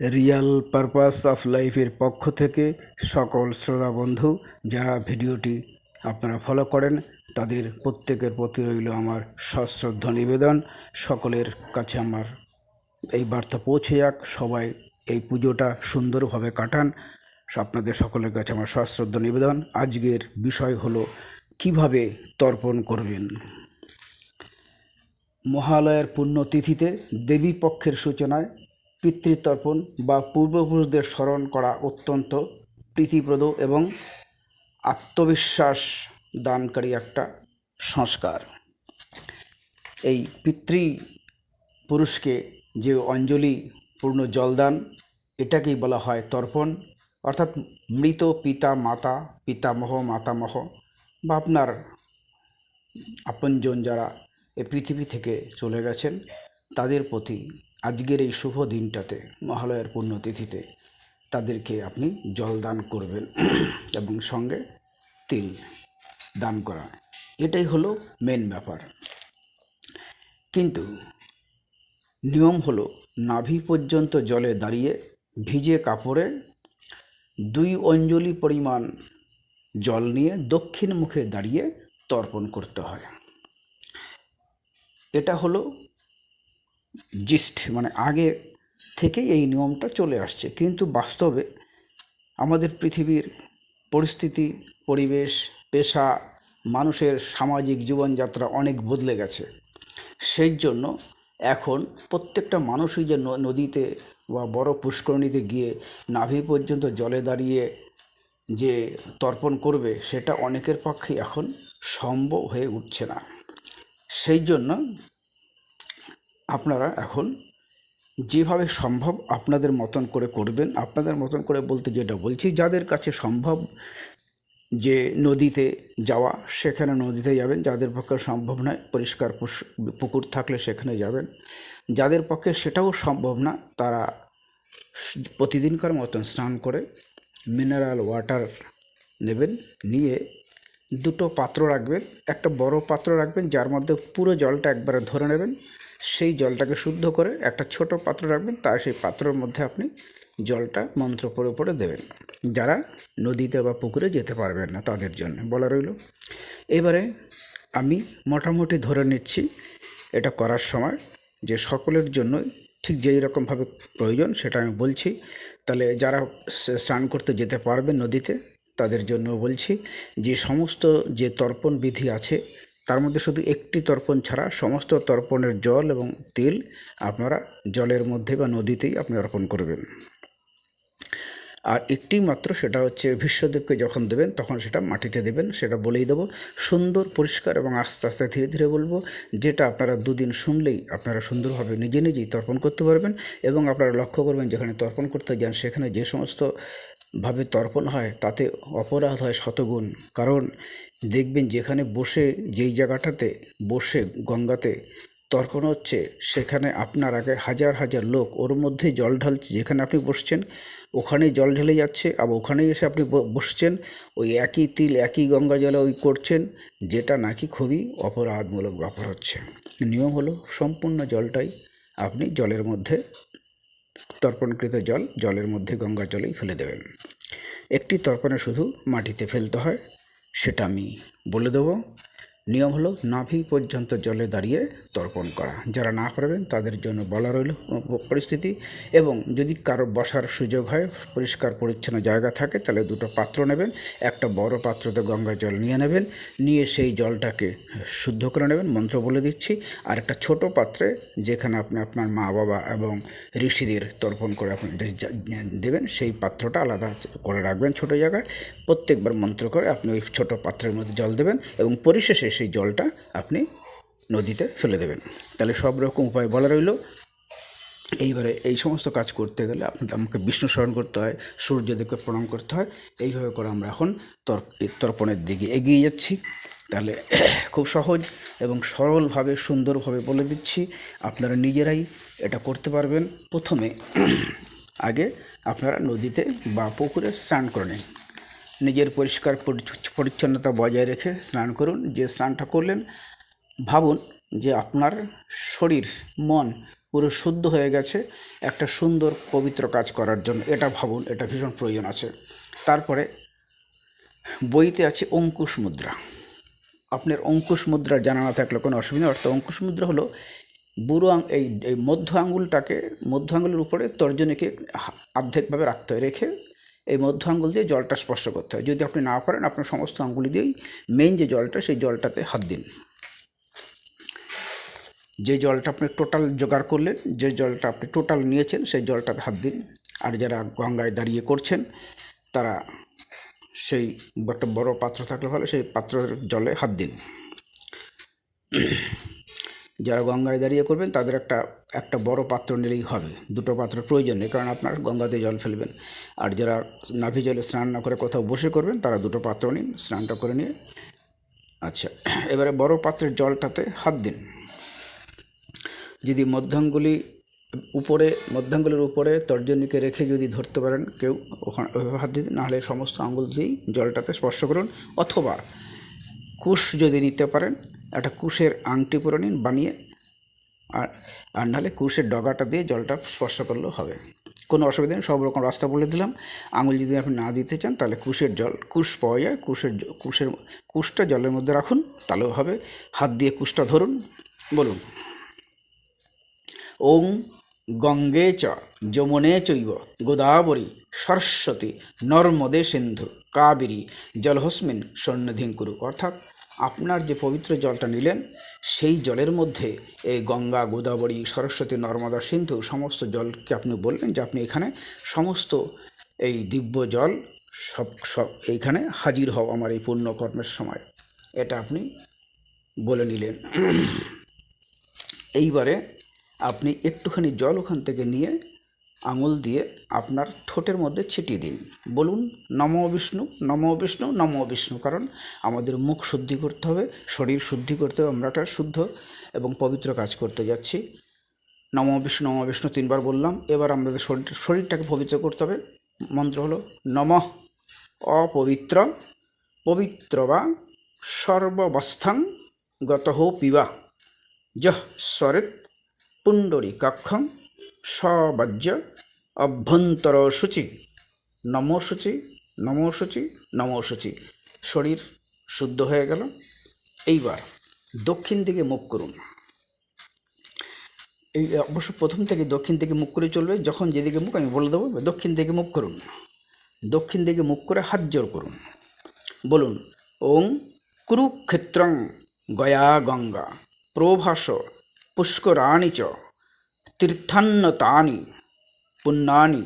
Real purpose of লাইফের পক্ষ থেকে সকল শ্রোতা বন্ধু যারা ভিডিওটি আপনারা ফলো করেন তাদের প্রত্যেকের প্রতি রইল আমার সশ্রদ্ধ নিবেদন। সকলের কাছে আমার এই বার্তা পৌঁছে যাক, সবাই এই পুজোটা সুন্দরভাবে কাটান। আপনাদের সকলের কাছে আমার সশ্রদ্ধ নিবেদন। আজকের বিষয় হলো কিভাবে তর্পণ করবেন। মহালয়ার পুণ্যতিথিতে দেবী পক্ষের সূচনায় পিতৃতর্পণ বা পূর্বপুরুষদের স্মরণ করা অত্যন্ত প্রীতিপ্রদ এবং আত্মবিশ্বাস দানকারী একটা সংস্কার। এই পিতৃপুরুষকে যে অঞ্জলিপূর্ণ জলদান, এটাকেই বলা হয় তর্পণ। অর্থাৎ মৃত পিতা মাতা, পিতামহ মাতামহ বা আপনার আপনজন যারা এই পৃথিবী থেকে চলে গেছেন তাদের প্রতি আজকের এই শুভ দিনটাতে, মহালয়ার পুণ্যতিথিতে তাদেরকে আপনি জল দান করবেন এবং সঙ্গে তিল দান করা, এটাই হলো মেন ব্যাপার। কিন্তু নিয়ম হলো নাভি পর্যন্ত জলে দাঁড়িয়ে ভিজে কাপড়ে 2 অঞ্জলি পরিমাণ জল নিয়ে দক্ষিণ মুখে দাঁড়িয়ে তর্পণ করতে হয়। এটা হলো জিস্ট, মানে আগে থেকেই এই নিয়মটা চলে আসছে, কিন্তু বাস্তবে আমাদের পৃথিবীর পরিস্থিতি, পরিবেশ, পেশা, মানুষের সামাজিক জীবনযাত্রা অনেক বদলে গেছে। সেই জন্য এখন প্রত্যেকটা মানুষই যে নদীতে বা বড় পুষ্করণীতে গিয়ে নাভি পর্যন্ত জলে দাঁড়িয়ে যে তর্পণ করবে, সেটা অনেকের পক্ষে এখন সম্ভব হয়ে উঠছে না। সেই জন্য আপনারা এখন যেভাবে সম্ভব আপনাদের মতন করে করবেন। আপনাদের মতন করে বলতে যেটা বলছি, যাদের কাছে সম্ভব যে নদীতে যাওয়া, সেখানে নদীতে যাবেন। যাদের পক্ষে সম্ভব নয়, পরিষ্কার পুকুর থাকলে সেখানে যাবেন। যাদের পক্ষে সেটাও সম্ভব না, তারা প্রতিদিনকার মতন স্নান করে মিনারেল ওয়াটার নেবেন, নিয়ে 2টো পাত্র রাখবেন। একটা বড় পাত্র রাখবেন যার মধ্যে পুরো জলটা একবারে ধরে নেবেন, সেই জলটাকে শুদ্ধ করে একটা ছোট পাত্র রাখবেন, তার সেই পাত্রের মধ্যে আপনি জলটা মন্ত্র পড়ে পড়ে দেবেন। যারা নদীতে বা পুকুরে যেতে পারবেন না তাদের জন্য বলা রইল। এবারে আমি মোটামুটি ধরে নিচ্ছি এটা করার সময় যে সকলের জন্য ঠিক যেই রকমভাবে প্রয়োজন সেটা আমি বলছি। তাহলে যারা স্নান করতে যেতে পারবেন নদীতে তাদের জন্য বলছি যে সমস্ত যে তর্পণ বিধি আছে তার মধ্যে শুধু একটি তর্পণ ছাড়া সমস্ত তর্পণের জল এবং তেল আপনারা জলের মধ্যে বা নদীতেই আপনি অর্পণ করবেন। আর একটি মাত্র, সেটা হচ্ছে ভীষ্মদেবকে যখন দেবেন তখন সেটা মাটিতে দেবেন, সেটা বলেই দেবো। সুন্দর পরিষ্কার এবং আস্তে আস্তে ধীরে ধীরে বলবো, যেটা আপনারা 2 দিন শুনলেই আপনারা সুন্দরভাবে নিজে নিজেই তর্পণ করতে পারবেন। এবং আপনারা লক্ষ্য করবেন যেখানে তর্পণ করতে যান সেখানে যে সমস্ত ভাবে তর্পণ হয় তাতে অপরাধ হয় শতগুণ। কারণ দেখবেন যেখানে বসে, যেই জায়গাটাতে বসে গঙ্গাতে তর্পণ হচ্ছে, সেখানে আপনার আগে হাজার হাজার লোক ওর মধ্যে জল ঢালছে। যেখানে আপনি বসছেন ওখানেই জল ঢেলে যাচ্ছে, আবার ওখানেই এসে আপনি বসছেন, ওই একই তিল একই গঙ্গা জলে ওই করছেন, যেটা নাকি খুবই অপরাধমূলক ব্যাপার হচ্ছে। নিয়ম হলো সম্পূর্ণ জলটাই আপনি জলের মধ্যে, তর্পণকৃত জলের মধ্যে গঙ্গা জলেই ফেলে দেবেন। একটি তর্পণে শুধু মাটিতে ফেলতে হয়, সেটা আমি বলে দেবো। নিয়ম হলো নাভি পর্যন্ত জলে দাঁড়িয়ে তর্পণ করা। যারা না পারবেন তাদের জন্য বলা রইল পরিস্থিতি। এবং যদি কারো বসার সুযোগ হয়, পরিষ্কার পরিচ্ছন্ন জায়গা থাকে, তাহলে 2টো পাত্র নেবেন। একটা বড় পাত্রতে গঙ্গা জল নিয়ে নেবেন, নিয়ে সেই জলটাকে শুদ্ধ করে নেবেন, মন্ত্র বলে দিচ্ছি। আর একটা ছোট পাত্রে যেখানে আপনি আপনার মা বাবা এবং ঋষিদের তর্পণ করে আপনি দেবেন, সেই পাত্রটা আলাদা করে রাখবেন ছোট জায়গায়। প্রত্যেকবার মন্ত্র করে আপনি ওই ছোট পাত্রের মধ্যে জল দেবেন এবং পরিশেষে সেই জলটা আপনি নদীতে ফেলে দেবেন। তাহলে সব রকম উপায় বলা রইল। এইবারে এই সমস্ত কাজ করতে গেলে আমাকে বিষ্ণু স্মরণ করতে হয়, সূর্যদেবকে প্রণাম করতে হয়। এইভাবে করে আমরা এখন তর্পণের দিকে এগিয়ে যাচ্ছি। তাহলে খুব সহজ এবং সরলভাবে সুন্দরভাবে বলে দিচ্ছি, আপনারা নিজেরাই এটা করতে পারবেন। প্রথমে আগে আপনারা নদীতে বা পুকুরে স্নান করে নিন। নিজের পরিষ্কার পরিচ্ছন্নতা বজায় রেখে স্নান করুন। যে স্নানটা করলেন, ভাবুন যে আপনার শরীর মন পুরো শুদ্ধ হয়ে গেছে একটা সুন্দর পবিত্র কাজ করার জন্য। এটা ভাবুন, এটা ভীষণ প্রয়োজন আছে। তারপরে বইতে আছে অঙ্কুশ মুদ্রা। আপনার অঙ্কুশ মুদ্রা জানা না থাকলে কোনো অসুবিধা। অর্থাৎ অঙ্কুশ মুদ্রা হলো বুড়ো এই মধ্য আঙুলটাকে, মধ্য আঙুলের উপরে তর্জনীকে আর্ধেকভাবে রাখতে হয়, রেখে এই মধ্য আঙুল দিয়ে জলটা স্পর্শ করতে হয়। যদি আপনি না পারেন, আপনার সমস্ত আঙুলি দিয়েই মেইন যে জলটা, সেই জলটাতে হাত দিন। যে জলটা আপনি টোটাল জোগাড় করলেন, যে জলটা আপনি টোটাল নিয়েছেন, সেই জলটাতে হাত দিন। আর যারা গঙ্গায় দাঁড়িয়ে করছেন তারা সেই একটা বড় পাত্র থাকলে ভালো, সেই পাত্রের জলে হাত দিন। যারা গঙ্গায় দাঁড়িয়ে করবেন তাদের একটা বড় পাত্র নিলেই হবে, দুটো পাত্রের প্রয়োজন নেই, কারণ আপনার গঙ্গাতে জল ফেলবেন। আর যারা নাভি জলে স্নান না করে কোথাও বসে করবেন তারা দুটো পাত্র নিন, স্নানটা করে নিয়ে। আচ্ছা, এবারে বড় পাত্রের জলটাতে হাত দিন। যদি মধ্যাঙ্গুলির উপরে তর্জনীকে রেখে যদি ধরতে পারেন কেউ, ওখানে হাত দিন, নাহলে সমস্ত আঙুল দিয়েই জলটাতে স্পর্শ করুন। অথবা কুশ যদি নিতে পারেন, একটা কুশের আংটি পরে নিন বানিয়ে, আর নাহলে কুশের ডগাটা দিয়ে জলটা স্পর্শ করলেও হবে, কোনো অসুবিধা নেই। সব রকম রাস্তা বলে দিলাম। আঙুল যদি আপনি না দিতে চান তাহলে কুশ পাওয়া যায়, কুশটা জলের মধ্যে রাখুন, তাহলেও হবে। হাত দিয়ে কুশটা ধরুন, বলুন ওং গঙ্গে চ যমুনে চৈব গোদাবরী সরস্বতী নর্মদে সিন্ধু কাবেরী জলহস্মিন সন্নিধিং কুরু। অর্থাৎ আপনার যে পবিত্র জলটা নিলেন, সেই জলের মধ্যে এই গঙ্গা, গোদাবরী, সরস্বতী, নর্মদা, সিন্ধু সমস্ত জলকে আপনি বললেন যে আপনি এখানে সমস্ত এই দিব্য জল সব এইখানে হাজির হও আমার এই পুণ্যকর্মের সময়। এটা আপনি বলে নিলেন। এইবারে আপনি একটুখানি জল ওখান থেকে নিয়ে আঙুল দিয়ে আপনার ঠোঁটের মধ্যে ছিটিয়ে দিন। বলুন নমো বিষ্ণু, নমো বিষ্ণু, নমো বিষ্ণু। কারণ আমাদের মুখ শুদ্ধি করতে হবে, শরীর শুদ্ধি করতে হবে। আমরা একটা শুদ্ধ এবং পবিত্র কাজ করতে যাচ্ছি। নমো বিষ্ণু, নমো বিষ্ণু 3 বার বললাম। এবার আমাদের শরীরটাকে পবিত্র করতে হবে। মন্ত্র হলো নমঃ অপবিত্র পবিত্র বা সর্ববস্থাং গতঃ পিবা যঃ স্বরিত পুণ্ডরীকাক্ষং সবাজ্য অভ্যন্তর শুচি নমো শুচি, নমো শুচি, নমো শুচি। শরীর শুদ্ধ হয়ে গেল। এইবার দক্ষিণ দিকে মুখ করুন। এই অবশ্য প্রথম থেকে দক্ষিণ দিকে মুখ করে চলবে। যখন যেদিকে মুখ আমি বলে দেবো, দক্ষিণ দিকে মুখ করুন। দক্ষিণ দিকে মুখ করে হাত জোর করুন। বলুন ওং কুরুক্ষেত্রং গয়া গঙ্গা প্রভাস পুষ্করাণি চ তীর্থান্নতানি পুণ্যানি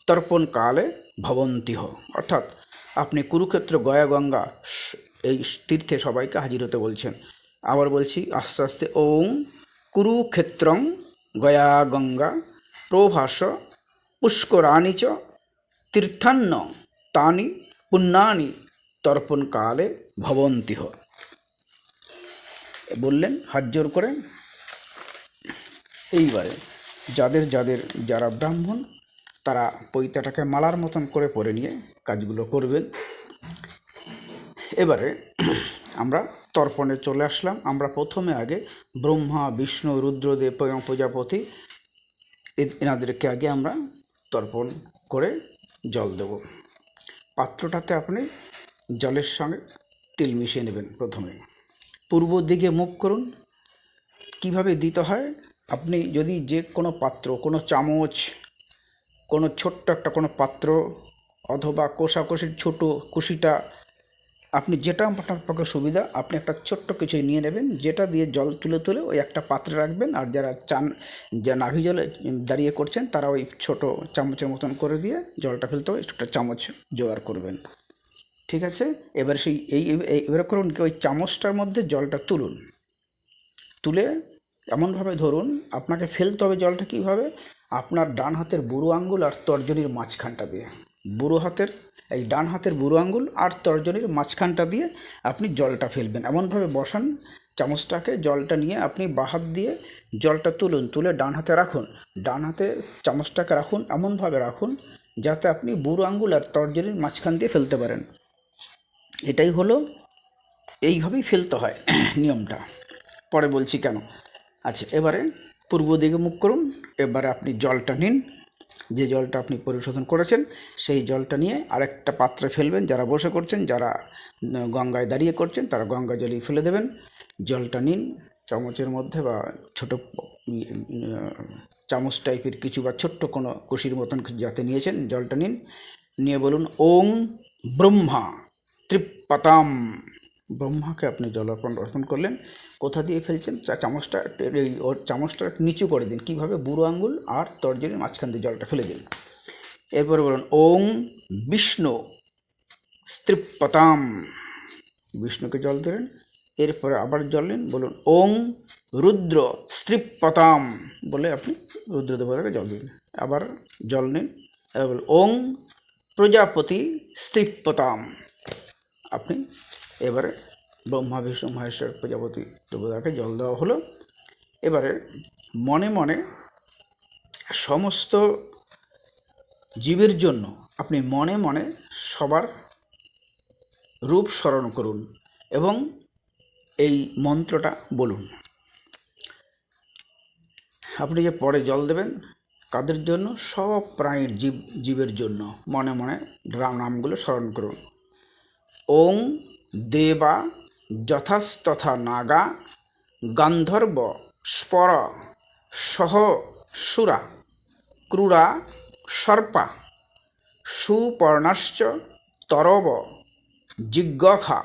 তর্পণ কালে ভবন্তিহ। অর্থাৎ আপনি কুরুক্ষেত্র, গয়া, গঙ্গা এই তীর্থে সবাইকে হাজির হতে বলছেন। আবার বলছি আস্তে আস্তে, ওং কুরুক্ষেত্রং গয়া গঙ্গা প্রভাস পুষ্করাণি চ তীর্থান্ন তানি পুণ্যানি তর্পণ কালে ভবন্তিহ। বললেন হাত জোর করে। এইবারে যারা ব্রাহ্মণ তারা পৈতাটাকে মালার মতন করে পরে নিয়ে কাজগুলো করবেন। এবারে আমরা তর্পণে চলে আসলাম। আমরা প্রথমে আগে ব্রহ্মা, বিষ্ণু, রুদ্রদেব এবং প্রজাপতি এনাদেরকে আগে আমরা তর্পণ করে জল দেব। পাত্রটাতে আপনি জলের সঙ্গে তিল মিশিয়ে নেবেন। প্রথমে পূর্ব দিকে মুখ করুন। কিভাবে দিতে হয়, আপনি যদি যে কোনো পাত্র, কোনো চামচ, কোনো ছোট্ট একটা কোনো পাত্র অথবা কোষাকুষির ছোটো কুশিটা, আপনি যেটা আপনার পক্ষে সুবিধা, আপনি একটা ছোট্ট কিছু নিয়ে নেবেন, যেটা দিয়ে জল তুলে ওই একটা পাত্রে রাখবেন। আর যারা যা নাভি জলে দাঁড়িয়ে করছেন তারা ওই ছোটো চামচের মতন করে দিয়ে জলটা ফেলতে হবে, একটা চামচ জোগাড় করবেন। ঠিক আছে? এবার এবার করুন কি, ওই চামচটার মধ্যে জলটা তুলে এমনভাবে ধরুন, আপনাকে ফেলতে হবে জলটা কীভাবে, আপনার ডান হাতের বুড়ো আঙ্গুল আর তর্জনীর মাঝখানটা দিয়ে, ডান হাতের বুড়ো আঙ্গুল আর তর্জনীর মাঝখানটা দিয়ে আপনি জলটা ফেলবেন। এমনভাবে বসান চামচটাকে, জলটা নিয়ে আপনি বাঁ হাত দিয়ে জলটা তুলে ডান হাতে রাখুন। ডান হাতে চামচটাকে রাখুন, এমনভাবে রাখুন যাতে আপনি বুড়ো আঙ্গুল আর তর্জনীর মাঝখান দিয়ে ফেলতে পারেন। এটাই হলো, এইভাবেই ফেলতে হয় নিয়মটা। পরে বলছি কেন। আচ্ছা, এবারে পূর্ব দিকে মুখ করুন। এবারে আপনি জলটা নিন, যে জলটা আপনি পরিশোধন করেছেন সেই জলটা নিয়ে আরেকটা পাত্রে ফেলবেন। যারা বসে করছেন, যারা গঙ্গায় দাঁড়িয়ে করছেন, তারা গঙ্গা জলেই ফেলে দেবেন। জলটা নিন চামচের মধ্যে বা ছোটো চামচ টাইপের কিছু বা ছোট্ট কোনো কুশির মতন যাতে নিয়েছেন, জলটা নিন। নিয়ে বলুন ওং ব্রহ্মা ত্রিপতাম। ব্রহ্মাকে আপনি জল অর্পণ করলেন। কোথা দিয়ে ফেলছেন? চামচটা এই ওর চামচটা নিচু করে দিন। কীভাবে? বুড়ো আঙ্গুল আর তর্জনীর মাঝখান দিয়ে জলটা ফেলে দিন। এরপরে বলুন ওং বিষ্ণু স্ত্রিপতাম। বিষ্ণুকে জল দিলেন। এরপরে আবার জল নিন, বলুন ওং রুদ্র স্ত্রিপতাম বলে আপনি রুদ্রদেবতাকে জল দিন। আবার জল নিন। এবার বলুন ওং প্রজাপতি স্ত্রিপতাম। আপনি এবারে ব্রহ্মা বিষ্ণু মহেশ্বর প্রজাপতি দেবতাকে জল দেওয়া হলো। এবারে মনে মনে সমস্ত জীবের জন্য আপনি মনে মনে সবার রূপ স্মরণ করুন এবং এই মন্ত্রটা বলুন। আপনি যে পরে জল দেবেন কাদের জন্য? সব প্রাণীর জীবের জন্য মনে মনে নামগুলো স্মরণ করুন। ওং দেবা যথাস্তথা নাগা গান্ধর্ব স্পর সহ সুরা ক্রূরা সর্পা সুপর্ণশ্চ তরব জিজ্ঞখা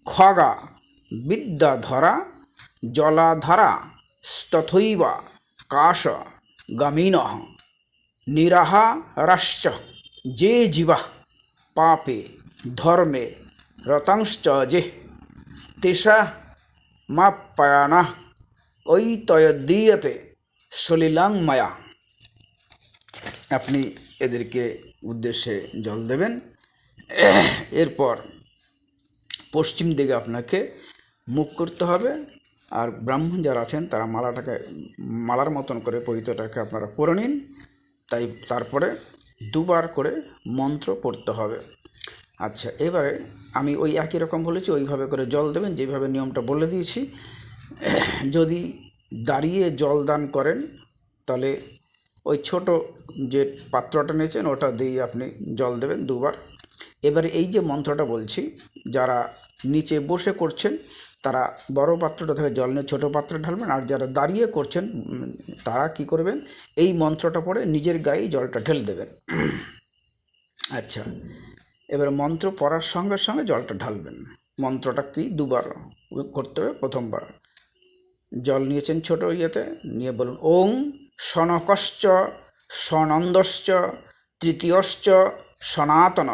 খগা বিদ্যাধরা জলাধারা তথৈবা কাশ গামিনঃ নিরাহারাশ্চ যে জীবা পাপে ধর্মে রতাংশ্চ যে তেষা মাপ্যায়না ঐতয়দীয়তে সলিলাং মায়া। আপনি এদেরকে উদ্দেশ্যে জল দেবেন। এরপর পশ্চিম দিকে আপনাকে মুখ করতে হবে। আর ব্রাহ্মণ যারা আছেন তারা মালার মতন করে পবিত্রটাকে আপনারা পরে নিন। তারপরে দুবার করে মন্ত্র পড়তে হবে। আচ্ছা, এবারে আমি ওই একই রকম বলেছি, ওইভাবে করে জল দেবেন যেভাবে নিয়মটা বলে দিয়েছি। যদি দাঁড়িয়ে জল দান করেন তাহলে ওই ছোট যে পাত্রটা নিয়েছেন ওটা দিয়ে আপনি জল দেবেন দুবার। এবারে এই যে মন্ত্রটা বলছি, যারা নিচে বসে করছেন তারা বড় পাত্রটা থেকে জল নিয়ে ছোটো পাত্রে ঢালবেন। আর যারা দাঁড়িয়ে করছেন তারা কি করবেন? এই মন্ত্রটা পড়ে নিজের গায়ে জলটা ঢেলে দেবেন। আচ্ছা, এবার মন্ত্র পড়ার সঙ্গে সঙ্গে জলটা ঢালবেন। মন্ত্রটা কি দুবার করতে হবে। প্রথমবার জল নিয়েছেন ছোট ইয়েতে, নিয়ে বলুন ওং সনকশ্চ সনন্দশ্চ তৃতীয়শ্চ সনাতন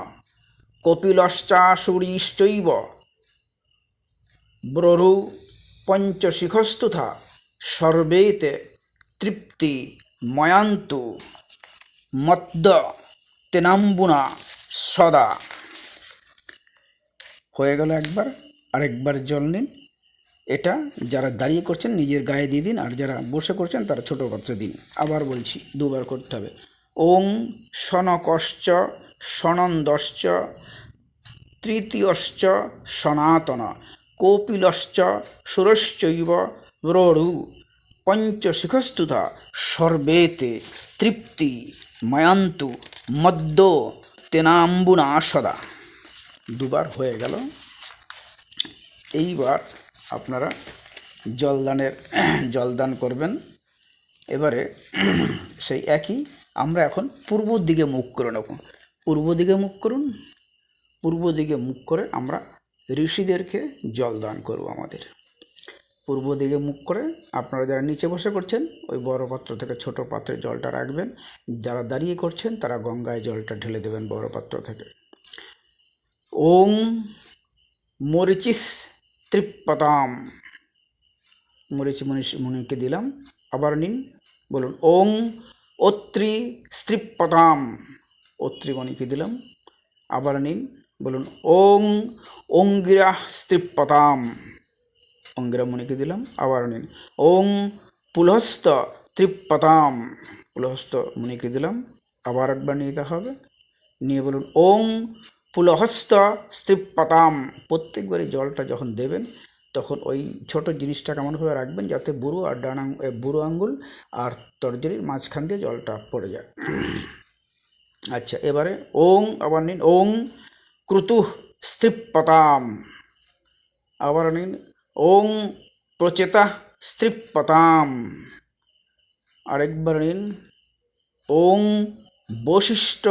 কপিলশ্চাসুরীশ্চৈব ব্ররু পঞ্চশিখস্তুথা সর্বেতে তৃপ্তি ময়ান্তু মদ্দ তেনাম্বুনা সদা। হয়ে গেল একবার। আরেকবার জল নিন। এটা যারা দাঁড়িয়ে করছেন নিজের গায়ে দিয়ে দিন, আর যারা বসে করছেন তারা ছোটো পাত্রে দিন। আবার বলছি দুবার করতে হবে। ওং সনকশ্চ সনন্দশ্চ তৃতীয়শ্চ সনাতন কপিলশ্চ সুরশ্চৈব ব্ররু পঞ্চশিখস্তুতা সর্বেতে তৃপ্তি ময়ান্তু মদ্য তেনাম্বুনা সদা। দুবার হয়ে গেল। এইবার আপনারা জলদান করবেন। এবারে সেই একই আমরা এখন পূর্ব দিকে মুখ করে নেব। পূর্ব দিকে মুখ করুন। পূর্ব দিকে মুখ করে আমরা ঋষিদেরকে জল দান করব। আমাদের পূর্ব দিকে মুখ করে আপনারা যারা নিচে বসে করছেন ওই বড় পাত্র থেকে ছোট পাত্রে জলটা রাখবেন। যারা দাঁড়িয়ে করছেন তারা গঙ্গায় জলটা ঢেলে দেবেন বড় পাত্র থেকে। ওং মরিচিস ত্রিপতাম। মরিচি মুনিকে দিলাম। আবার নিন, বলুন ওং অত্রি স্ত্রিপতাম। অত্রিমণিকে দিলাম। আবার নিন, বলুন ওং অঙ্গিরা স্ত্রিপতাম। অঙ্গিরামণিকে দিলাম। আবার নিন ওং পুলহস্ত ত্রিপতাম। পুলহস্ত মুনিকে দিলাম। আবার একবার নিতে হবে। নিয়ে বলুন ওং পুলহস্ত স্ত্রিপতাম। প্রত্যেকবারই জলটা যখন দেবেন তখন ওই ছোট জিনিসটা কেমনভাবে রাখবেন যাতে বুড়ো আর বুড়ো আঙ্গুল আর তর্জনীর মাঝখান দিয়ে জলটা পড়ে যায়। আচ্ছা, এবারে ওং আবার নিন, ওং ক্রুতুঃ স্ত্রীপতাম, আবার নিন ওং প্রচেতাঃ স্ত্রীপতাম, আরেকবার নিন ওং বশিষ্ঠ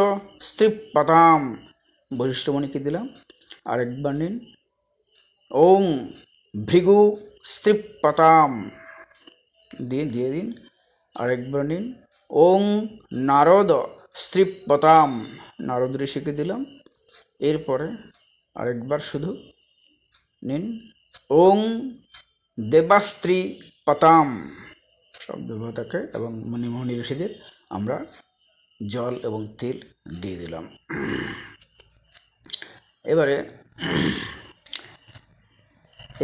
স্ত্রীপতাম, বশিষ্ঠ মণিকে দিলাম। আরেকবার নিন ওং ভৃগু স্ত্রীপতাম, দিয়ে দিন। আরেকবার নিন ওং নারদ স্ত্রীপতাম, নারদ ঋষিকে দিলাম। এরপরে আরেকবার শুধু নিন ওং দেবাস্ত্রী পতাম, সব দেবতাকে এবং মণি ঋষিদের আমরা জল এবং তিল দিয়ে দিলাম। এবারে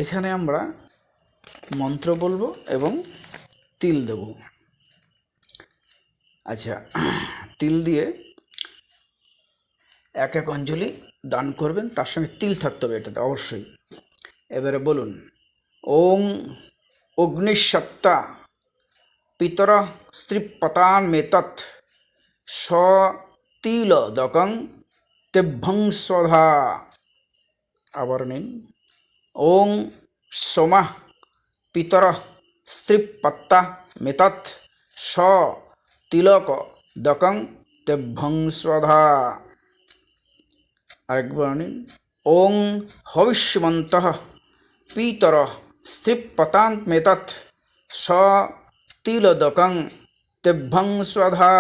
এখানে আমরা মন্ত্র বলবো এবং তিল দেব। আচ্ছা, তিল দিয়ে এক এক অঞ্জলি দান করবেন, তার সঙ্গে তিল থাকতে হবে এটাতে অবশ্যই। এবারে বলুন ওং অগ্নিসত্তা পিতর স্ত্রীপতান মেতৎ সতিলদকং তেভ্যং স্বধা, আবার নিন ওং সোমা পিতর স্ত্রীপত্তা মেতৎ সতিলকদকং তেভ্যং স্বধা, আরেকবার নিন ওং হবিষ্যমন্তঃ পিতর স্ত্রীপতান মেতৎ সতিলদকং তেভ্যং স্বধা,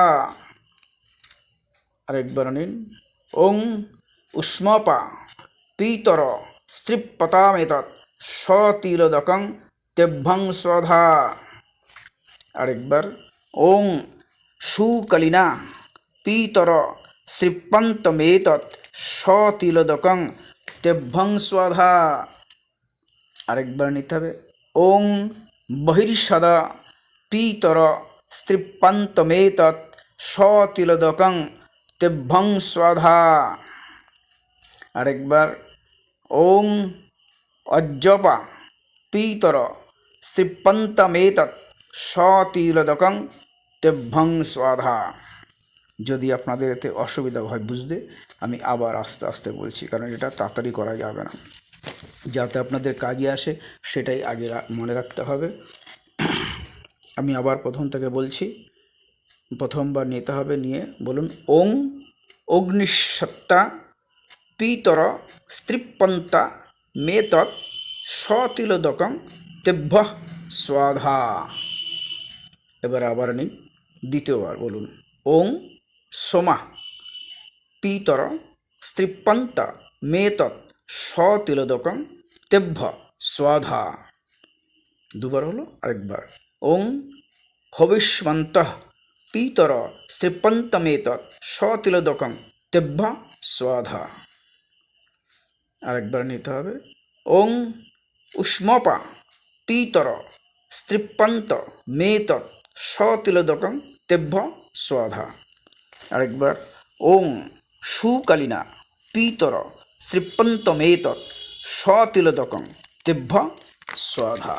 আরেকবার নিন ওং উষ্মপা পিতর স্ত্রীপতামেতৎ সতিলদকং তেভ্যং স্বধা, আরেকবার ওং সুকলিনা পিতর স্ত্রীপন্তমেতৎ সতিলদকং তেভ্যং স্বধা, আরেকবার নিতে হবে ওং বহির্সদা পিতর স্ত্রীপন্তমেতৎ সতিলদকং তেভ্যং স্বধা, আরেকবার ওং অজ্জপা পিতর স্ত্রীপন্তমেতৎ সতিলদকং তেভ্যং স্বধা। যদি আপনাদের এতে অসুবিধা হয় বুঝতে, আমি আবার আস্তে আস্তে বলছি, কারণ এটা তাড়াতাড়ি করা যাবে না, যাতে আপনাদের কাজে আসে সেটাই আগে মনে রাখতে হবে। আমি আবার প্রথম থেকে বলছি, প্রথমবার নিতে হবে, নিয়ে বলুন ওং অগ্নিসত্তা পিতর স্ত্রীপন্তা মেতৎ সতিলদকং তেভ্যং স্বধা। এবার আবার নিন, দ্বিতীয়বার বলুন ওং সোমা পিতর স্ত্রীপন্তা মেতৎ সতিলদকং তেভ্যং স্বধা, দুবার হলো। আরেকবার ওং হবিষ্যমন্তঃ পিতর স্ত্রীপন্তমেতৎ সতিলদকং তেভ্যং স্বধা, আরেকবার নিতে হবে ওং উষ্মপা পিতর স্ত্রীপন্তমেতৎ সতিলদকং তেভ্যং স্বধা, আরেকবার ওং সুকলিনা পিতর স্ত্রীপন্তমেতৎ সতিলদকং তেভ্যং স্বধা,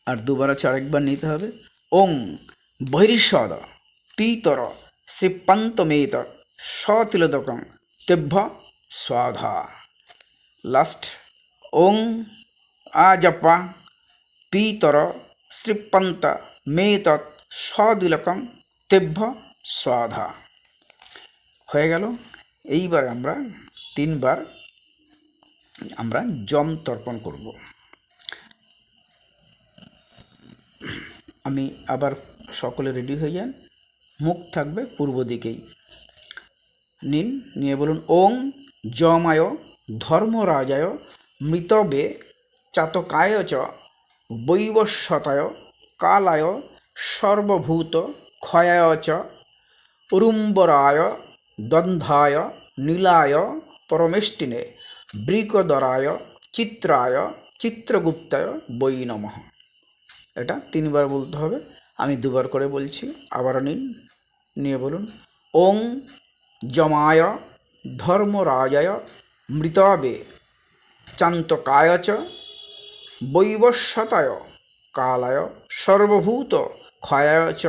আর দুবার আছে, আরেকবার নিতে হবে ওং বহির্সদা পিতর স্ত্রীপন্তমেতৎ সতিলদকং তেভ্যং স্বধা, লাস্ট ওং আজপা পিতর স্ত্রীপন্তমেতৎ সতিলদকং তেভ্যং স্বধা। হয়ে গেল। এইবার আমরা 3 বার আমরা জম তর্পণ করব। আমি আবার, সকলে রেডি হয়ে যান, মুখ থাকবে পূর্ব দিকেই। নিন, নিয়ে বলুন ওং যমায় ধর্মরাজায় মৃতবে চাতকায় চ বৈবস্বতায় কালায় সর্বভূত ক্ষয়ায় চ উরুম্বরায় দন্ধায় নীলায় পরমেষ্টিনে বৃকদরায় চিত্রায় চিত্রগুপ্তায় বৈ নমঃ। এটা 3 বার বলতে হবে, আমি 2 বার করে বলছি। আবার নিন, নিয়ে বলুন ওং যমায় ধর্মরাজায় মৃতবে চান্তকায় চ বৈবস্বতায় কালায় সর্বভূত ক্ষয়ায় চ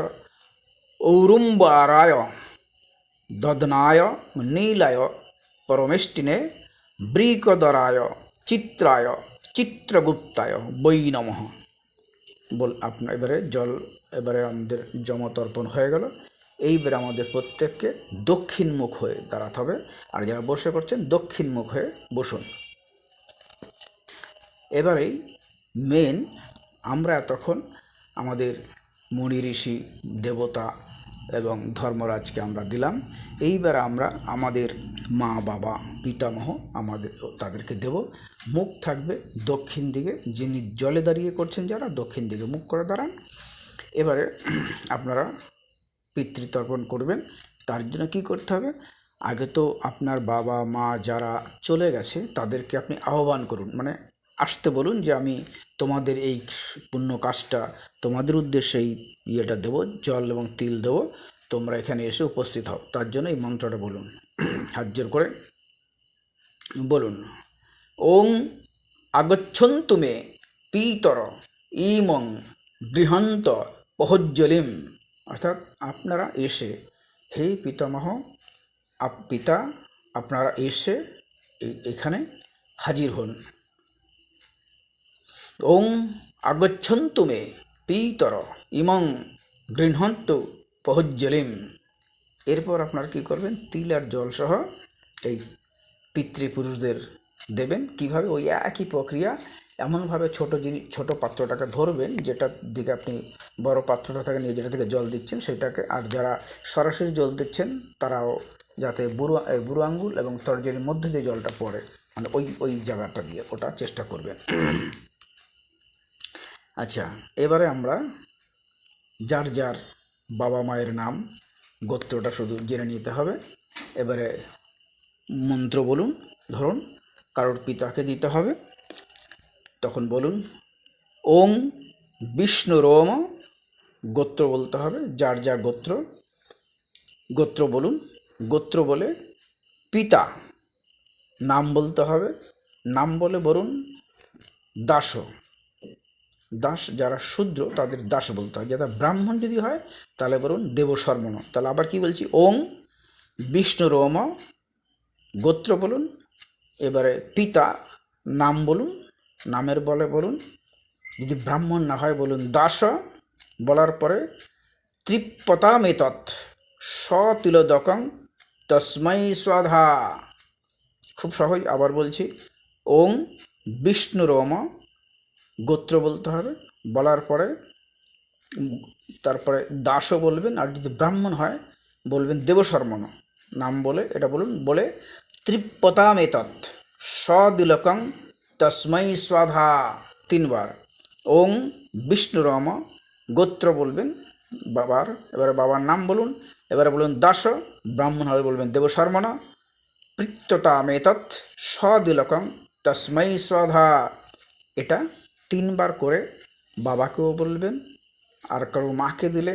ঔরুম্বারায় দদনায় নীলায় পরমেষ্টিনে বৃকদরায় চিত্রায় চিত্রগুপ্তায় বৈ নমঃ। আপনার এবারে এবারে আমাদের যমতর্পণ হয়ে গেল। এইবারে আমাদের প্রত্যেককে দক্ষিণ মুখ হয়ে দাঁড়াতে হবে, আর যারা বসে করছেন দক্ষিণ মুখ হয়ে বসুন। এবারেই মেন, আমরা এতক্ষণ আমাদের মুনি ঋষি দেবতা এবং ধর্মরাজকে আমরা দিলাম। এইবার আমরা আমাদের মা বাবা পিতামহ তাদেরকে দেব। মুখ থাকবে দক্ষিণ দিকে, যিনি জলে দাঁড়িয়ে করছেন যারা দক্ষিণ দিকে মুখ করে দাঁড়ান। এবারে আপনারা পিতৃতর্পণ করবেন। তার জন্য কী করতে হবে, আগে তো আপনার বাবা মা যারা চলে গেছে তাদেরকে আপনি আহ্বান করুন, মানে আসতে বলুন যে আমি তোমাদের এই পুণ্য কাজটা, তোমাদের উদ্দেশ্যে এই ইয়েটা দেবো, জল এবং তিল দেবো, তোমরা এখানে এসে উপস্থিত হও। তার জন্য এই মন্ত্রটা বলুন, হাত জোর করে বলুন। ওং আগচ্ছন্তু মে পিতর ইমং গৃহন্ত পহজ্জলিম। অর্থাৎ আপনারা এসে, হে পিতামহ পিতা, আপনারা এসে এখানে হাজির হন। ওং আগচ্ছন্তু মে পিতর ইমং গৃহন্তু পহজ্জলিম। এরপর আপনারা কী করবেন, তিল আর জল সহ এই পিতৃপুরুষদের দেবেন। কিভাবে, ওই একই প্রক্রিয়া। এমনভাবে ছোট পাত্রটাকে ধরবেন, যেটার দিকে আপনি বড় পাত্রটা থেকে নিয়ে যেটা থেকে জল দিচ্ছেন সেটাকে, আর যারা সরাসরি জল দিচ্ছেন তারাও যাতে বুড়ো আঙ্গুল এবং তর্জনীর মধ্যে দিয়ে জলটা পড়ে, মানে ওই জায়গাটা দিয়ে ওটা চেষ্টা করবেন। আচ্ছা, এবারে আমরা যার যার বাবা মায়ের নাম গোত্রটা শুধু জেনে নিতে হবে। এবারে মন্ত্র বলুন। ধরুন কারোর পিতাকে দিতে হবে, তখন বলুন ওং বিষ্ণুরোম। গোত্র বলতে হবে, যার যা গোত্র বলুন। গোত্র বলে পিতা নাম বলতে হবে, নাম বলে বলুন দাস। যারা শূদ্র তাদের দাস বলতে হয়। যারা ব্রাহ্মণ যদি হয় তাহলে বলুন দেবশর্মণ। তাহলে আবার কি বলছি, ওং বিষ্ণুরোম গোত্র বলুন। এবারে পিতা নাম বলুন, নামের বলে বলুন, যদি ব্রাহ্মণ না হয় বলুন দাস। বলার পরে ত্রিপতামেতৎ সতিলোদকং তস্मै স্বাধা। খুব সহজ, আবার বলছি, ওং বিষ্ণুরোম গোত্র বলতে হবে, বলার পরে তারপরে দাসও বলবেন, আর যদি ব্রাহ্মণ হয় বলবেন দেবশর্মণ। নাম বলে এটা বলুন, বলে ত্রিপতামেতৎ সদিলকং তস্मै স্বাধা 3 বার। ওং বিষ্ণুরম গোত্র বলবেন বাবার, এবারে বাবার নাম বলুন, এবারে বলুন দাস, ব্রাহ্মণ হলে বলবেন দেবশর্মণ। পৃত্ততামেতৎ সদিলকং তস্मै স্বাধা। এটা 3 বার করে বাবাকেও বলবেন, আর কারো মাকে দিলে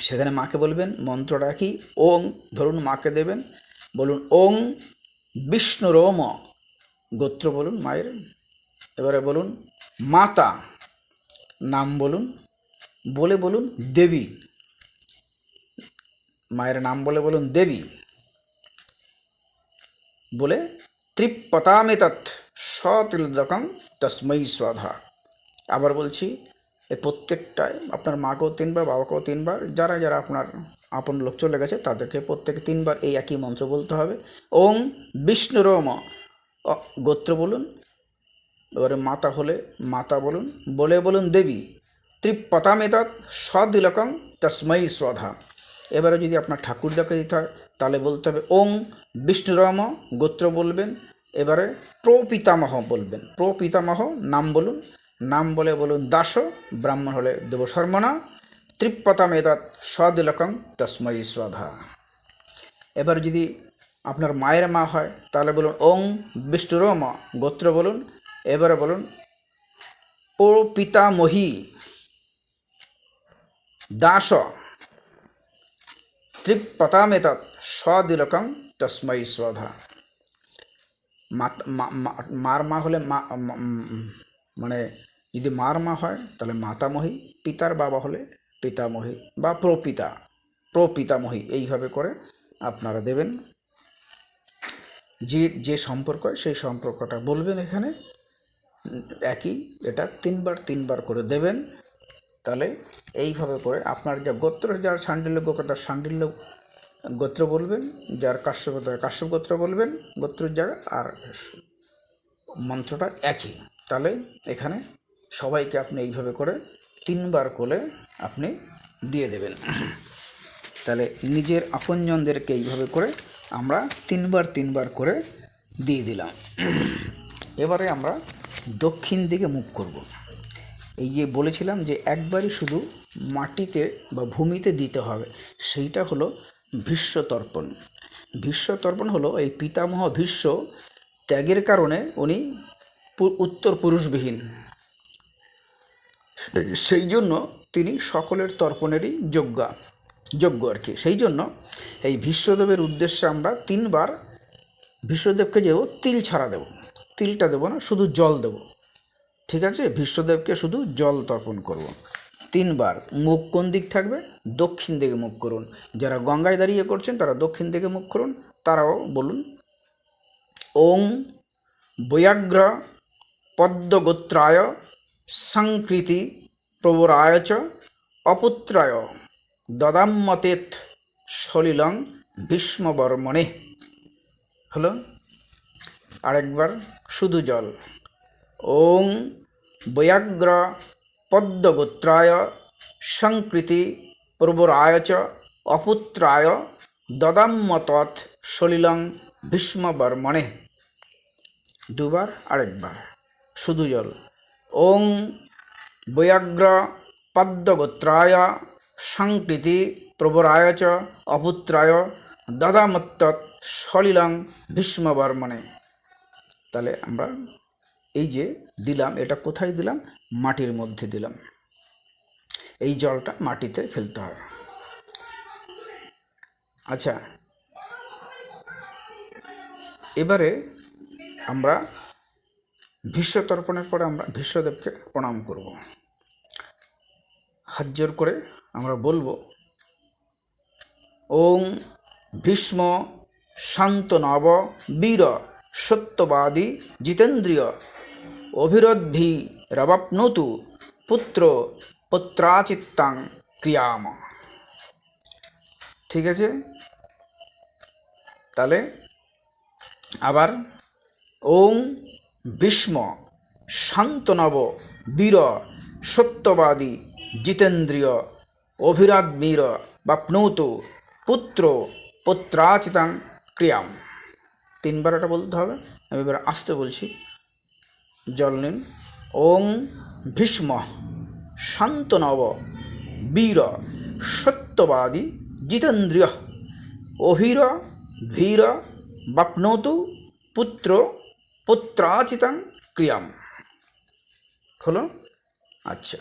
সেখানে মাকে বলবেন। মন্ত্রটা কি, ওং, ধরুন মাকে দেবেন, বলুন ওং বিষ্ণুরোম গোত্র বলুন মায়ের। এবারে বলুন মাতা, নাম বলুন, বলে বলুন দেবী, মায়ের নাম বলে বলুন দেবী, বলে ত্রিপতামেতৎ সতিলোদকং তস্मै স্বাধা। আবার বলছি, এই প্রত্যেকটায় আপনার মাকেও 3 বার, বাবাকেও 3 বার, যারা যারা আপনার আপন লোক চলে গেছে তাদেরকে প্রত্যেকে 3 বার এই একই মন্ত্র বলতে হবে। ওং বিষ্ণুরোম গোত্র বলুন, এবারে মাতা হলে মাতা বলুন, বলে বলুন দেবী, ত্রিপতামেতৎ সদিলকং তস্मै স্বাধা। এবারে যদি আপনার ঠাকুরদাকে দিতে হয় তাহলে বলতে হবে ওং বিষ্ণুরোম গোত্র বলবেন, এবারে প্রপিতামহ বলবেন। প্রপিতামহ নাম বলুন, নাম বলে বলুন দাস, ব্রাহ্মণ হলে দেবশর্মণ। ত্রিপতামেতৎ সদিলকং তস্मै স্বাধা। এবার যদি আপনার মায়ের মা হয় তাহলে বলুন ওং বিষ্ণুরোম গোত্র বলুন, এবারে বলুন প্রপিতামহী দাস, ত্রিপতামেতৎ সদিলকং তস্मै স্বাধা। মার মা হলে মানে যদি মার মা হয় তাহলে মাতামহী, পিতার বাবা হলে পিতামহী বা প্রপিতামহী, এইভাবে করে আপনারা দেবেন। যে সম্পর্ক হয় সেই সম্পর্কটা বলবেন এখানে একই, এটা তিনবার করে দেবেন। তাহলে এইভাবে করে আপনার যা গোত্র, যার শাণ্ডিল্য তার শাণ্ডিল্য গোত্র বলবেন, যার কাশ্যপ কাশ্যপ গোত্র বলবেন গোত্রের জায়গা, আর মন্ত্রটা একই। তাহলে এখানে সবাইকে আপনি এইভাবে করে 3বার করে আপনি দিয়ে দেবেন। তাহলে নিজের আপনজনদেরকে এইভাবে করে আমরা 3বার করে দিয়ে দিলাম। এবারে আমরা দক্ষিণ দিকে মুখ করব। এই যে বলেছিলাম যে একবারই শুধু মাটিতে বা ভূমিতে দিতে হবে, সেইটা হলো ভীষ্ম তর্পণ। ভীষ্ম তর্পণ হলো এই পিতামহ ভীষ্ম ত্যাগের কারণে উনি উত্তর পুরুষবিহীন, সেই জন্য তিনি সকলের তর্পণেরই যোগ্য আর কি। সেই জন্য এই ভীষ্মদেবের উদ্দেশ্যে আমরা 3বার ভীষ্মদেবকে যে তিল ছাড়া দেব, তিলটা দেবো না, শুধু জল দেব, ঠিক আছে? ভীষ্মদেবকে শুধু জল তর্পণ করব 3বার। মুখ কোন দিক থাকবে? দক্ষিণ দিকে মুখ করুন। যারা গঙ্গায় দাঁড়িয়ে করছেন তারা দক্ষিণ দিকে মুখ করুন। তারাও বলুন ওং বৈয়াগ্র পদ্মগোত্রায় সংকৃতি প্রবরায় চ অপুত্রায় দদাম্মতেত সলিলং ভীষ্মবর্মণে। হলো আরেকবার শুধু জল। ওং বৈয়াগ্র পদ্মগোত্রায় সংকৃতি প্রবরায় চ অপুত্রায় দদাম্মতৎ সলিলং ভীষ্মবর্মণে। 2বার আরেকবার শুধু জল। ওং বৈয়াগ্র পদ্মগোত্রায় সংকৃতি প্রবরায় চ অপুত্রায় দদামত্তৎ সলিলং ভীষ্মবর্মণে। তাহলে আমরা এই যে দিলাম, এটা কোথায় দিলাম? মাটির মধ্যে দিলাম। এই জলটা মাটিতে ফেলতে হয়। আচ্ছা, এবারে আমরা ভীষ্ম তর্পণের পরে আমরা ভীষ্মদেবকে প্রণাম করব। হাত জোর করে আমরা বলবো ওং ভীষ্ম শান্তনব বীর সত্যবাদী জিতেন্দ্রিয় অভিরদ্ধি রবাপ্নতু পুত্র পুত্রাচিত্তাং ক্রিয়াম। ঠিক আছে? তাহলে আবার ওং ভীষ্ম শান্তনব বীর সত্যবাদী জিতেন্দ্রিয় অভিরাদ্মীর বাপ্নৌতু পুত্র পুত্রাচিতাং ক্রিয়াম। 3বার এটা বলতে হবে। আমি এবার আসতে বলছি, জল নিন। ওং ভীষ্ম শান্তনব বীর সত্যবাদী জিতেন্দ্রিয় অহির ভীর বাপ্নৌতু পুত্র পুত্রাচিতাং ক্রিয়াম। হলো? আচ্ছা,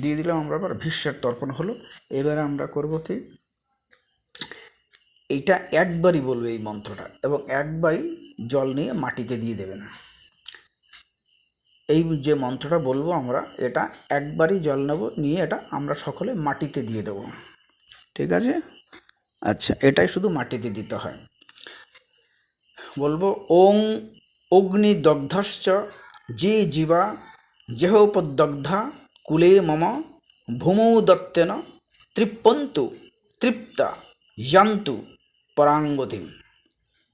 দিয়ে দিলাম আমরা। আবার ভীষ্মের তর্পণ হলো। এবারে আমরা করব কি, এইটা একবারই বলবে এই মন্ত্রটা, এবং একবারই জল নিয়ে মাটিতে দিয়ে দেবেন। এই যে মন্ত্রটা বলবো আমরা, এটা একবারই জল নেব, নিয়ে এটা আমরা সকলে মাটিতে দিয়ে দেব। ঠিক আছে? আচ্ছা, এটাই শুধু মাটিতে দিতে হয়। বলবো ওং অগ্নিদগ্ধশ্চ যে জীবা জেহোপদগ্ধা কুলে মম ভূমৌ দত্তেন তৃপ্পন্তু তৃপ্তা যান্তু পরাঙ্গতিম।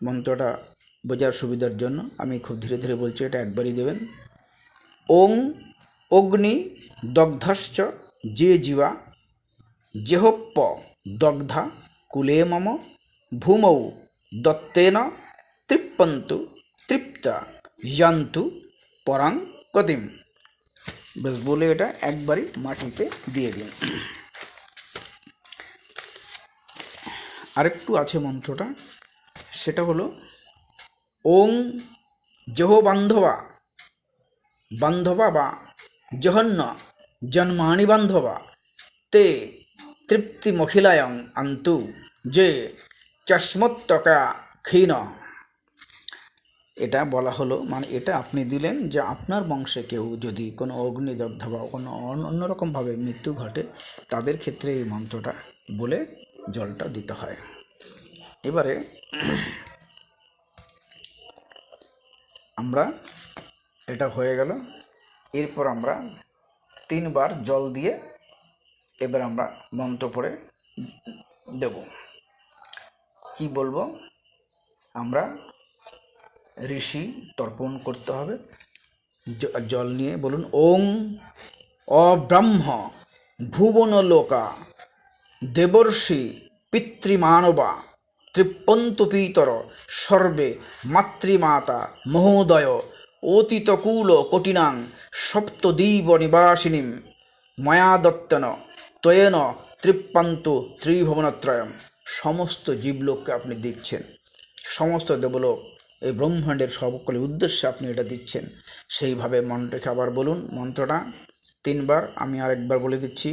মন্ত্রটা বোঝার সুবিধার জন্য আমি খুব ধীরে ধীরে বলছি, এটা একবারই দেবেন। ওং অগ্নি দগ্ধশ্চ যে জীবা জেহোপ্প দগ্ধা কুলে মম ভূমৌ দত্তেন তৃপ্পন্তু তৃপ্তা যান্তু পরাং গতিম। বেশ, বলে এটা একবারই মাটিতে দিয়ে দিন। আরেকটু আছে মন্ত্রটা, সেটা হলো ওং জহো বান্ধবা বান্ধবা বা জহন্য জন্মানি বান্ধবা তে তৃপ্তি মখিলায়ং আন্তু যে চস্মোত্তকা ক্ষীণ। এটা বলা হলো, মানে এটা আপনি দিলেন যে আপনার বংশে কেউ যদি কোনো অগ্নিদগ্ধ বা কোনো অন্যরকমভাবে মৃত্যু ঘটে তাদের ক্ষেত্রে এই মন্ত্রটা বলে জলটা দিতে হয়। এবারে আমরা এটা হয়ে গেল, এরপর আমরা 3 বার জল দিয়ে এবার আমরা মন্ত্র পড়ে দেব। কি বলবো? আমরা ঋষি তর্পণ করতে হবে। জল নিয়ে বলুন, ওং অব্রাহ্ম ভুবনলোকা দেবর্ষি পিতৃমানবা তৃপ্পন্তু পিতর সর্বে মাতৃমাতা মহোদয় অতীতকূল কঠিনাং সপ্তদ্বীপ নিবাসিনীম ময়া দত্তেন ত্বয়েন তৃপ্পান্তু ত্রিভুবনত্রয়ম। সমস্ত জীবলোককে আপনি দিচ্ছেন, সমস্ত দেবলোক, এই ব্রহ্মাণ্ডের সকলের উদ্দেশ্যে আপনি এটা দিচ্ছেন। সেইভাবে মন্ত্রকে আবার বলুন, মন্ত্রটা 3 বার। আমি আরেকবার বলে দিচ্ছি,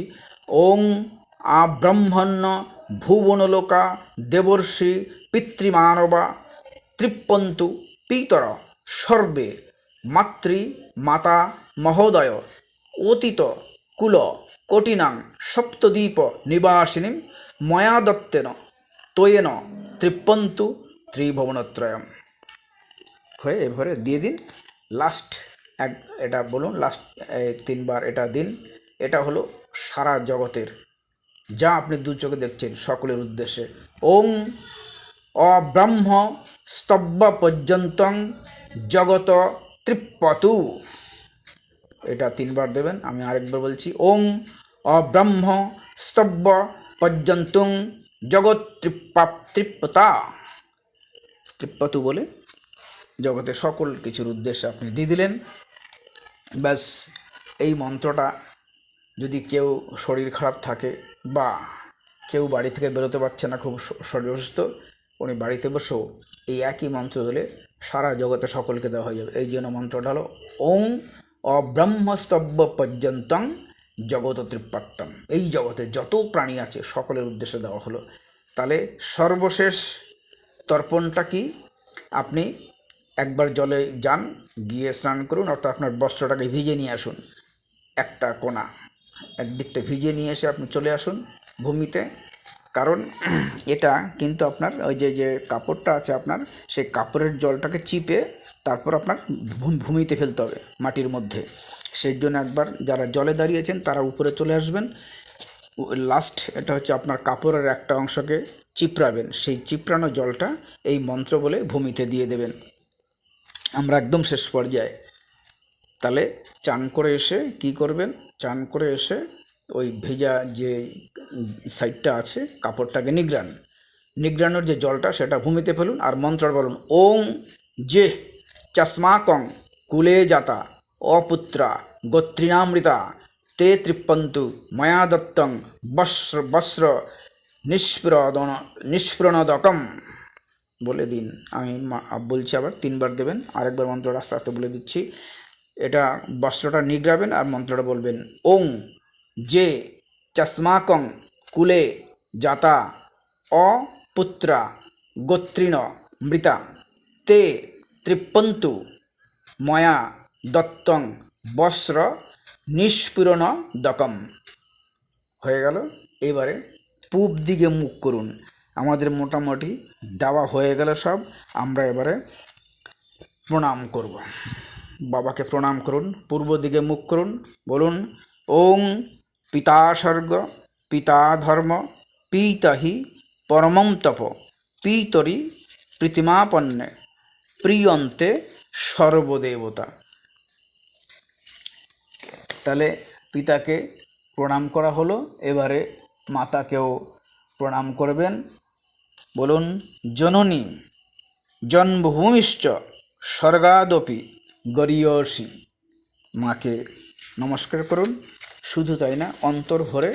ওং আব্রহ্মণ্য ভুবনলোকা দেবর্ষি পিতৃমানবা তৃপ্পন্তু পিতর সর্বে মাতৃ মাতা মহোদয় অতীত কুল কঠিনাং সপ্তদ্বীপ নিবাসিনীম ময়া দত্তেন ত্বয়েন তৃপ্পন্তু ত্রিভুবনত্রয়ম। হয়ে এবারে দিয়ে দিন লাস্ট এটা বলুন, লাস্ট 3 বার এটা দিন। এটা হলো সারা জগতের, যা আপনি দু চোখে দেখছেন সকলের উদ্দেশ্যে। ওং অব্রাহ্ম স্তব্য পর্যন্তং জগত তৃপ্পতু। এটা 3 বার দেবেন। আমি আরেকবার বলছি, ওং অব্রাহ্ম স্তব্য পর্যন্তং জগৎ তৃপ্পতা। তৃপ্পতু বলে জগতে সকল কিছুর উদ্দেশ্যে আপনি দিয়ে দিলেন। ব্যাস, এই মন্ত্রটা যদি কেউ শরীর খারাপ থাকে বা কেউ বাড়ি থেকে বেরোতে পারছে না, খুব শরীর অসুস্থ, উনি বাড়িতে বসেও এই একই মন্ত্র দিলে সারা জগতে সকলকে দেওয়া হয়ে যাবে। এই জন্য মন্ত্রটা হলো ওং অব্রহ্মস্তব্য পর্যন্তং জগত তৃপ্পাত্তম। এই জগতে যত প্রাণী আছে সকলের উদ্দেশ্যে দেওয়া হলো। তাহলে সর্বশেষ তর্পণটা কি? আপনি একবার জলে যান, গিয়ে স্নান করুন, অর্থাৎ আপনার বস্ত্রটাকে ভিজে নিয়ে আসুন, একটা কোণা একদিকটা ভিজিয়ে নিয়ে এসে আপনি চলে আসুন ভূমিতে। কারণ এটা কিন্তু আপনার ওই যে কাপড়টা আছে আপনার, সেই কাপড়ের জলটাকে চিপে তারপর আপনার ভূমিতে ফেলতে হবে, মাটির মধ্যে। সেই জন্য একবার যারা জলে দাঁড়িয়েছেন তারা উপরে চলে আসবেন। লাস্ট এটা হচ্ছে আপনার কাপড়ের একটা অংশকে চিপড়াবেন, সেই চিপড়ানো জলটা এই মন্ত্র বলে ভূমিতে দিয়ে দেবেন। আমরা একদম শেষ পর্যায়ে। তাহলে চান করে এসে কি করবেন? চান করে এসে ওই ভেজা যে সাইডটা আছে কাপড়টাকে নিগড়ানোর যে জলটা সেটা ভূমিতে ফেলুন, আর মন্ত্র বলুন, ওং যে চস্মাকং কুলে জাতা অপুত্রা গোত্রিণামৃতা তে তৃপ্পন্তু ময়া দত্তং বস্র নিষ্প্রণদকম বলে দিন। আমি বলছি আবার 3 বার দেবেন। আরেকবার মন্ত্রটা আস্তে আস্তে বলে দিচ্ছি। এটা বস্ত্রটা নিগড়াবেন আর মন্ত্রটা বলবেন, ওং যে চস্মাকং কুলে জাতা অপুত্রা গোত্রিণ মৃতা তে তৃপ্পন্তু ময়া দত্তং বস্ত্র নিষ্পীড়ন দকম। হয়ে গেল। এবারে পূব দিকে মুখ করুন। আমাদের মোটামুটি দেওয়া হয়ে গেল সব। আমরা এবারে প্রণাম করব। বাবাকে প্রণাম করুন। পূর্ব দিকে মুখ করুন, বলুন, ওং পিতা স্বর্গ পিতা ধর্ম পিতাহি পরমম তপ পিতরি প্রীতিমাপন্নে প্রিয়ন্তে সর্বদেবতা। তাহলে পিতাকে প্রণাম করা হলো। এবারে মাতাকেও প্রণাম করবেন। বলুন, জননী জন্মভূমিশ্চ স্বর্গাদপি গরীয়সী। মাকে নমস্কার করুন। শুধু তাই না, অন্তর ভরে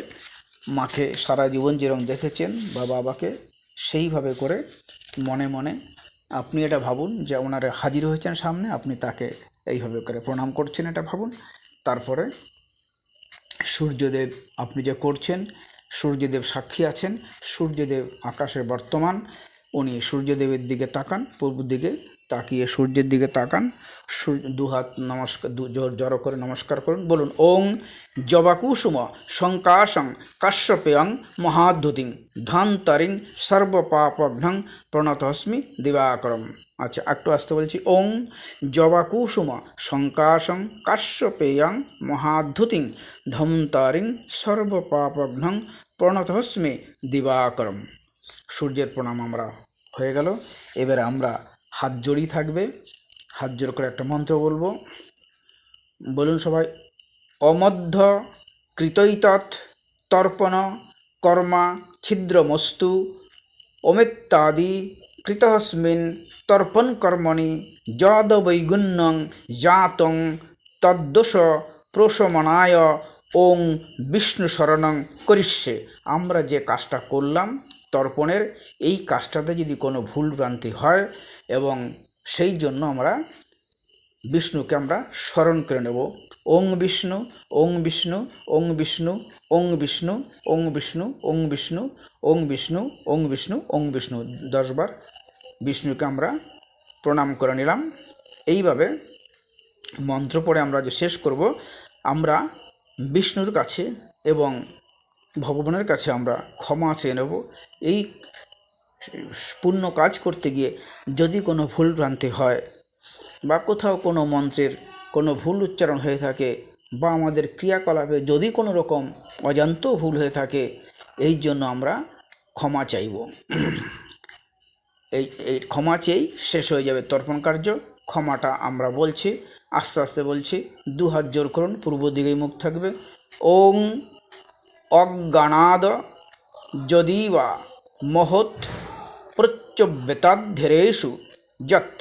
মাকে সারা জীবন যেরকম দেখেছেন বা বাবাকে, সেইভাবে করে মনে মনে আপনি এটা ভাবুন যে ওনারা হাজির হয়েছেন সামনে, আপনি তাকে এইভাবে করে প্রণাম করছেন, এটা ভাবুন। তারপরে সূর্যদেব আপনি যে করছেন, সূর্যদেব সাক্ষী আছেন। সূর্যদেব আকাশে বর্তমান, উনি সূর্যদেবের দিকে তাকান, পূর্ব দিকে তাকিয়ে সূর্যের দিকে তাকান, দু হাত নমস্কার, জড়ো করে নমস্কার করুন, বলুন ওং জবাকুসুম শঙ্কাশং কাশ্যপেয়ং মহাদ্যুতিং ধান্তরিং সর্বপাপঘ্নং প্রণতস্মি দিবাকরম। আচ্ছা, একটু আসতে বলছি। ওং জবাকুসুম শঙ্কাশং কাশ্যপেয়ং মহাদ্যুতিং ধমতারিং সর্বপাপঘ্নং প্রণতস্মি দিবাকরম। সূর্যের প্রণাম আমরা হয়ে গেল। এবারে আমরা হাত জড়িয়ে থাকবে, হাত জোড় করে একটা মন্ত্র বলবো। বলুন সবাই। অমধ্য কৃতৈতৎ তর্পণ কর্মা ছিদ্রমস্তু অমিত্যাদি কৃতস্মিন তর্পণ কর্মণি যদ বৈগুণ্যং জাতং তদ্দোষ প্রশমনায় ওং বিষ্ণু শরণং করিষ্যে। আমরা যে কাজটা করলাম তর্পণের, এই কাজটাতে যদি কোনো ভুল ভ্রান্তি হয় এবং সেই জন্য আমরা বিষ্ণুকে আমরা স্মরণ করে নেব। ওং বিষ্ণু, ওং বিষ্ণু, ওং বিষ্ণু, ওং বিষ্ণু, ওং বিষ্ণু, ওং বিষ্ণু, ওং বিষ্ণু, ওং বিষ্ণু, ওং বিষ্ণু 10 বার বিষ্ণুকে আমরা প্রণাম করে নিলাম। এইভাবে মন্ত্র পড়ে আমরা যে শেষ করব, আমরা বিষ্ণুর কাছে এবং ভগবানের কাছে আমরা ক্ষমা চেয়ে নেব। এই পুণ্য কাজ করতে গিয়ে যদি কোনো ভুল ভ্রান্তি হয় বা কোথাও কোনো মন্ত্রের কোনো ভুল উচ্চারণ হয়ে থাকে বা আমাদের ক্রিয়াকলাপে যদি কোনো রকম অজান্ত ভুল হয়ে থাকে, এই জন্য আমরা ক্ষমা চাইব। এই ক্ষমা চেয়েই শেষ হয়ে যাবে তর্পণ কার্য। ক্ষমাটা আমরা বলছি, আস্তে আস্তে বলছি। 2 হাত জোর করুন, পূর্ব দিকেই মুখ থাকবে। ওং অজ্ঞানাদ যদিবা মহৎ প্রচ্যবেতাধ্যরেষু যৎ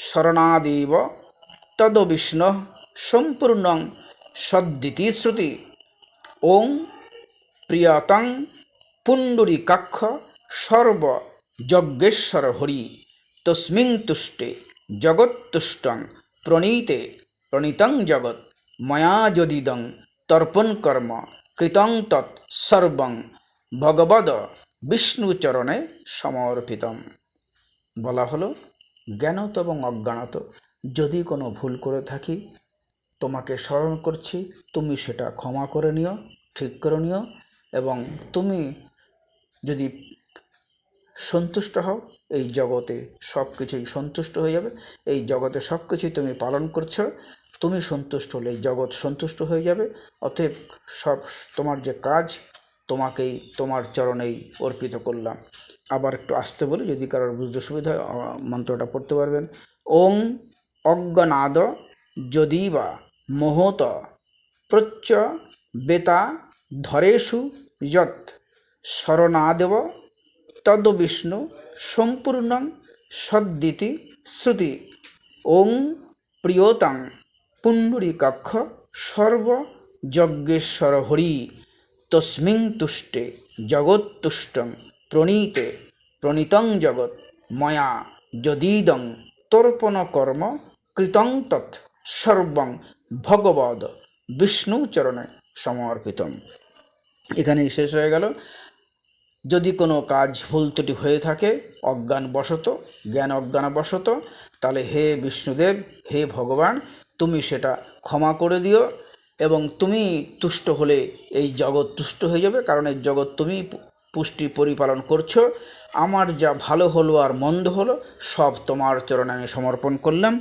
শরণাদেব তদ্বিষ্ণু সম্পূর্ণং সদ্দিতি শ্রুতি। ওং প্রিয়তং পুণ্ডরীকাক্ষ সর্ব যজ্ঞেশ্বর হরি তস্মিং তুষ্টে জগৎতুষ্টং প্রণীতে প্রণীতং জগৎ ময়া যদিদং তর্পণ কর্ম কৃতং তৎ সর্বং ভগবদ বিষ্ণুচরণে সমর্পিতম। বলা হলো, জ্ঞানত এবং অজ্ঞানত যদি কোনো ভুল করে থাকি তোমাকে স্মরণ করছি, তুমি সেটা ক্ষমা করে নিও, ঠিক করে নিও। এবং তুমি যদি সন্তুষ্ট হও, এই জগতে সব কিছুই সন্তুষ্ট হয়ে যাবে। এই জগতে সব কিছুই তুমি পালন করছো, তুমি সন্তুষ্ট হলে এই জগৎ সন্তুষ্ট হয়ে যাবে। অতএব সব তোমার যে কাজ, তোমাকেই তোমার চরণেই অর্পিত করলাম। আবার একটু আসতে বলি, যদি কারোর বুঝতে সুবিধা হয় মন্ত্রটা পড়তে পারবেন। ওং অজ্ঞনাদ যদিবা মোহত প্রচ্য বেতা ধরেষু যৎ শরণাদেব তদ্বিষ্ণু সম্পূর্ণং সদ্দিতি শ্রুতি। ওং প্রিয়তাং পুণ্ডরীকাক্ষ সর্ব যজ্ঞেশ্বর হরি তস্মিং তুষ্টে জগৎতুষ্টং প্রণীতে প্রণীতং জগৎ ময়া যদিদং তর্পণ কর্ম কৃতং তৎ সর্বং ভগবদ বিষ্ণুচরণে সমর্পিতম। এখানেই শেষ হয়ে গেল। যদি কোনো কাজ ভুল ত্রুটি হয়ে থাকে অজ্ঞানবশত, জ্ঞান অজ্ঞানবশত, তাহলে হে বিষ্ণুদেব, হে ভগবান, তুমি সেটা ক্ষমা করে দিও। এবং তুমি তুষ্ট হলে এই জগৎ তুষ্ট হয়ে যাবে, কারণ এই জগৎ তুমি পুষ্টি পরিপালন করছো। আমার যা ভালো হলো আর মন্দ হলো সব তোমার চরণে আমি সমর্পণ করলাম।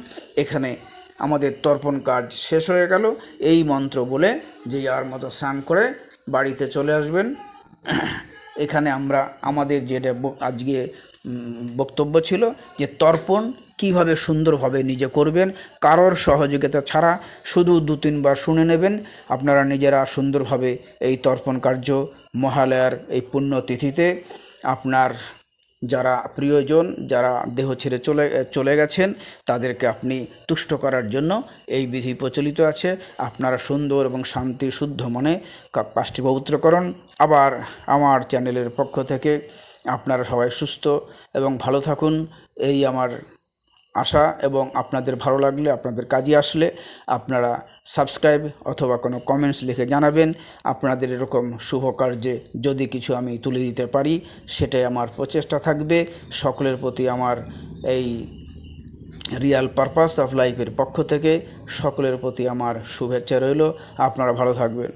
এখানে আমাদের তর্পণ কাজ শেষ হয়ে গেল। এই মন্ত্র বলে যে যার মতো স্নান করে বাড়িতে চলে আসবেন। এখানে আমরা আমাদের যেটা আজকে বক্তব্য ছিল যে তর্পণ কীভাবে সুন্দরভাবে নিজে করবেন, কারোর সহযোগিতা ছাড়া শুধু 2-3 বার শুনে নেবেন। আপনারা নিজেরা সুন্দরভাবে এই তর্পণ কার্য মহালয়ার এই পুণ্যতিথিতে আপনার যারা প্রিয়জন, যারা দেহ ছেড়ে চলে গেছেন, তাদেরকে আপনি তুষ্ট করার জন্য এই বিধি প্রচলিত আছে। আপনারা সুন্দর এবং শান্তি শুদ্ধ মনে কাজটি পবিত্র করুন। আবার আমার চ্যানেলের পক্ষ থেকে আপনারা সবাই সুস্থ এবং ভালো থাকুন, এই আমার আশা এবং আপনাদের ভালো লাগলে, আপনাদের কাজে আসলে আপনারা সাবস্ক্রাইব অথবা কোনো কমেন্টস লিখে জানাবেন। আপনাদের এরকম শুভ কার্যে যদি কিছু আমি তুলে দিতে পারি সেটাই আমার প্রচেষ্টা থাকবে। সকলের প্রতি আমার এই রিয়াল পারপাস অফ লাইফের পক্ষ থেকে সকলের প্রতি আমার শুভেচ্ছা রইল। আপনারা ভালো থাকবেন।